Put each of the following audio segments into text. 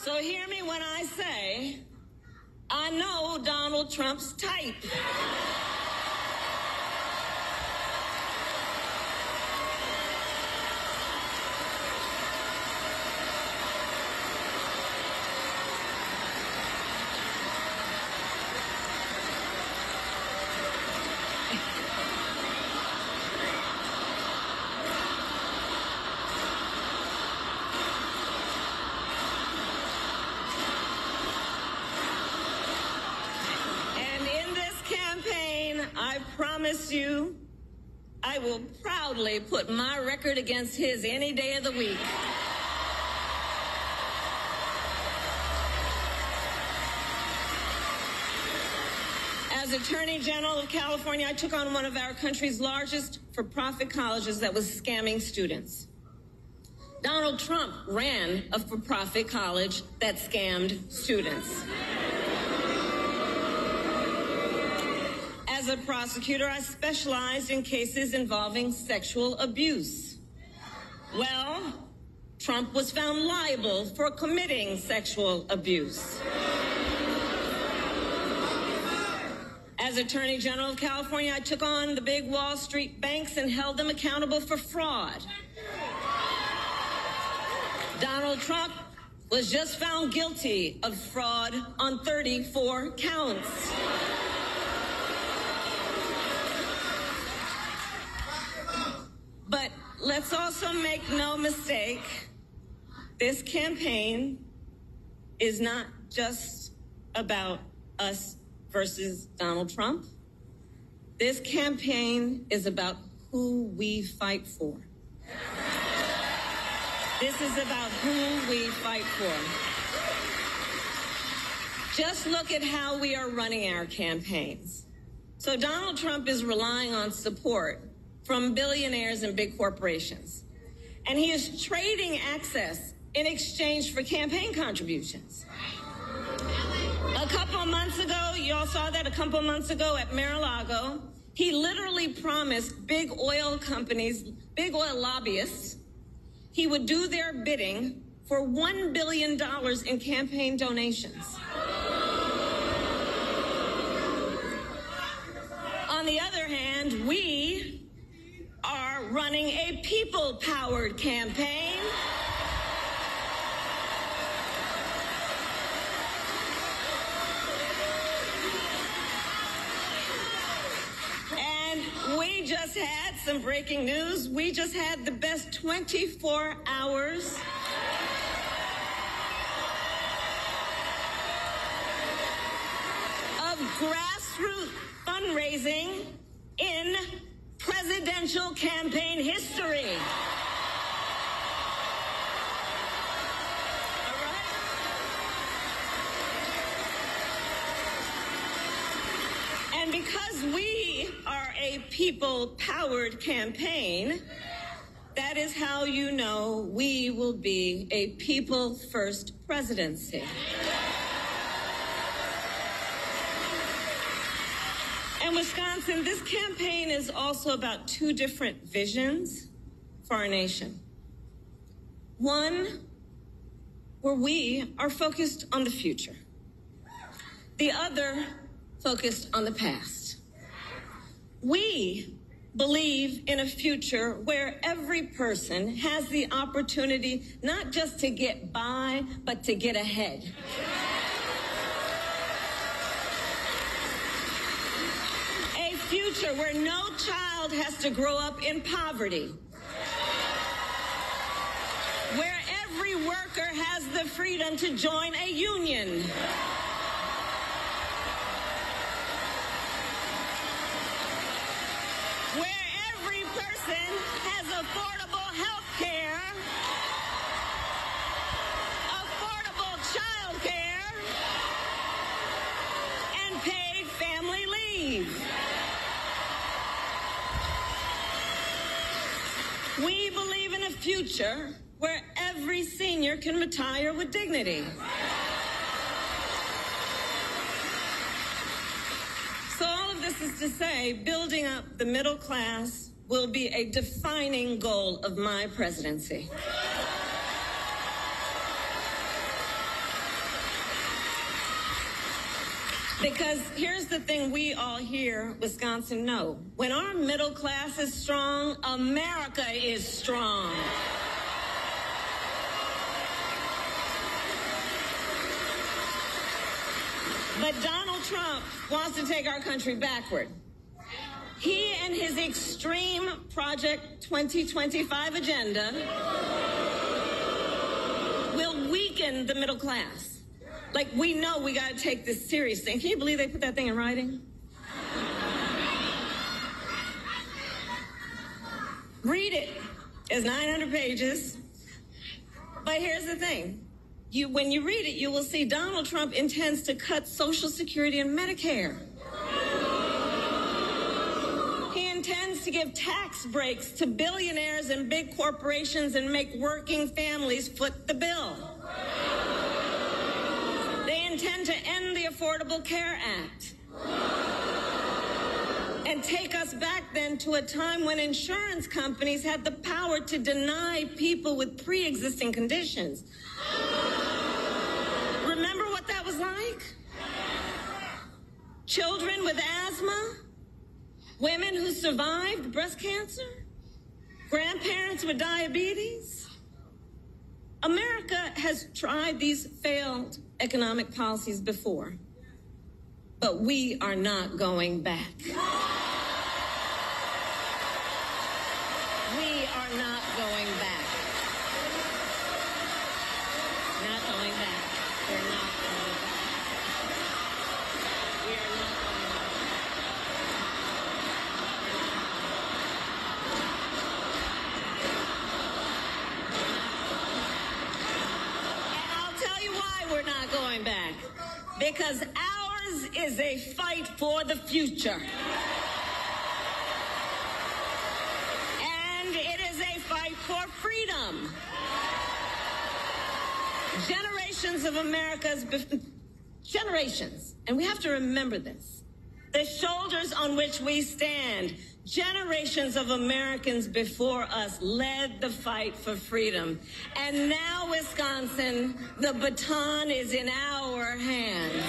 So hear me when I say, I know Donald Trump's type. I promise you, I will proudly put my record against his any day of the week. As Attorney General of California, I took on one of our country's largest for-profit colleges that was scamming students. Donald Trump ran a for-profit college that scammed students. As a prosecutor, I specialized in cases involving sexual abuse. Well, Trump was found liable for committing sexual abuse. As Attorney General of California, I took on the big Wall Street banks and held them accountable for fraud. Donald Trump was just found guilty of fraud on 34 counts. But let's also make no mistake, this campaign is not just about us versus Donald Trump. This campaign is about who we fight for. This is about who we fight for. Just look at how we are running our campaigns. So Donald Trump is relying on support from billionaires and big corporations. And he is trading access in exchange for campaign contributions. A couple months ago, you all saw that a couple months ago at Mar-a-Lago, he literally promised big oil companies, big oil lobbyists, he would do their bidding for $1 billion in campaign donations. On the other hand, we are running a people-powered campaign. And we just had some breaking news. We just had the best 24 hours of grassroots fundraising in presidential campaign history. All right? And because we are a people-powered campaign, that is how you know we will be a people-first presidency. In Wisconsin, this campaign is also about two different visions for our nation. One, where we are focused on the future. The other, focused on the past. We believe in a future where every person has the opportunity not just to get by, but to get ahead. Future where no child has to grow up in poverty, where every worker has the freedom to join a union, where every person has affordable health care, affordable child care, and paid family leave. We believe in a future where every senior can retire with dignity. So all of this is to say, building up the middle class will be a defining goal of my presidency. Because here's the thing we all here, Wisconsin, know. When our middle class is strong, America is strong. But Donald Trump wants to take our country backward. He and his extreme Project 2025 agenda will weaken the middle class. Like, we know we got to take this seriously. And can you believe they put that thing in writing? Read it. It's 900 pages. But here's the thing. When you read it, you will see Donald Trump intends to cut Social Security and Medicare. He intends to give tax breaks to billionaires and big corporations and make working families foot the bill. They intend to end the Affordable Care Act and take us back then to a time when insurance companies had the power to deny people with pre-existing conditions. Remember what that was like? Children with asthma, women who survived breast cancer, grandparents with diabetes. America has tried these failed economic policies before, but we are not going back. We are not going back. Not going back. We're not going back. We are not going back. And I'll tell you why we're not going back. Because ours is a fight for the future. And it is a fight for freedom. Generations of America's, generations, and we have to remember this, the shoulders on which we stand, generations of Americans before us led the fight for freedom. And now, Wisconsin, the baton is in our hands.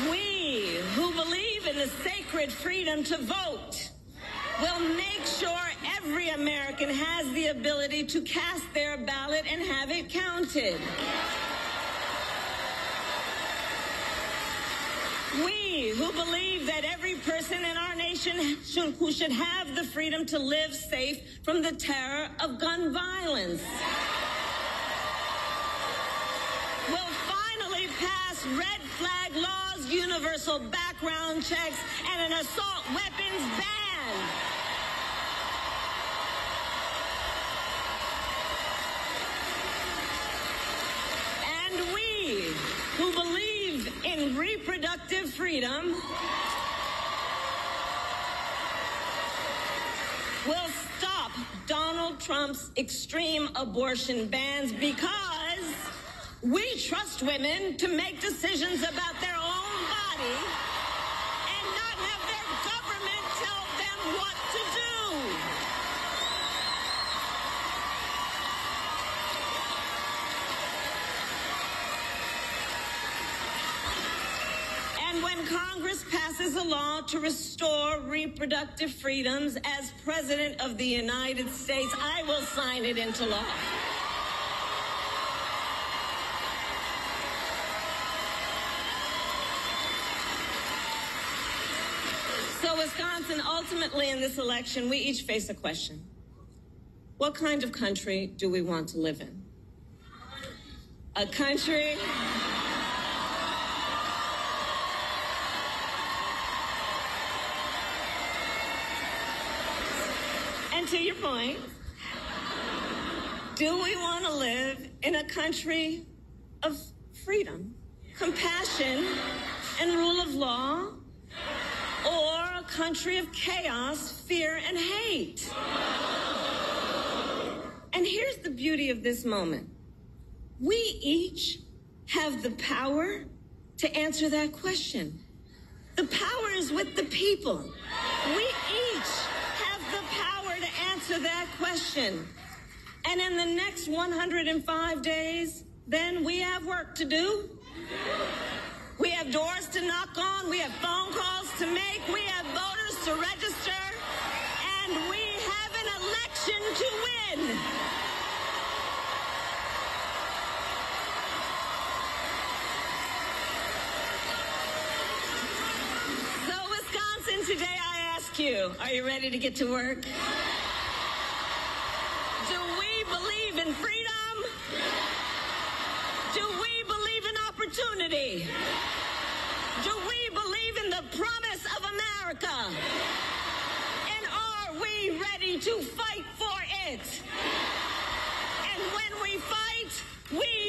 We who believe in the sacred freedom to vote will make sure every American has the ability to cast their ballot and have it counted. We who believe that every person in our nation who should have the freedom to live safe from the terror of gun violence will finally pass red flag laws, universal background checks, and an assault weapons ban. And we who believe in reproductive freedom will stop Donald Trump's extreme abortion bans because we trust women to make decisions about their own body and not have their government tell them what to do. And when Congress passes a law to restore reproductive freedoms, as President of the United States, I will sign it into law. So, Wisconsin, ultimately in this election, we each face a question. What kind of country do we want to live in? A country and to your point, do we want to live in a country of freedom, compassion, and rule of law? Or a country of chaos, fear, and hate? And here's the beauty of this moment. We each have the power to answer that question. The power is with the people. We each have the power to answer that question. And in the next 105 days, then we have work to do. We have doors to knock on. We have phone calls to make. We have voters to register. And we have an election to win. So, Wisconsin, today I ask you, are you ready to get to work? Do we believe in freedom? Do we believe in opportunity? Do we believe in the promise of America? And are we ready to fight for it? And when we fight, we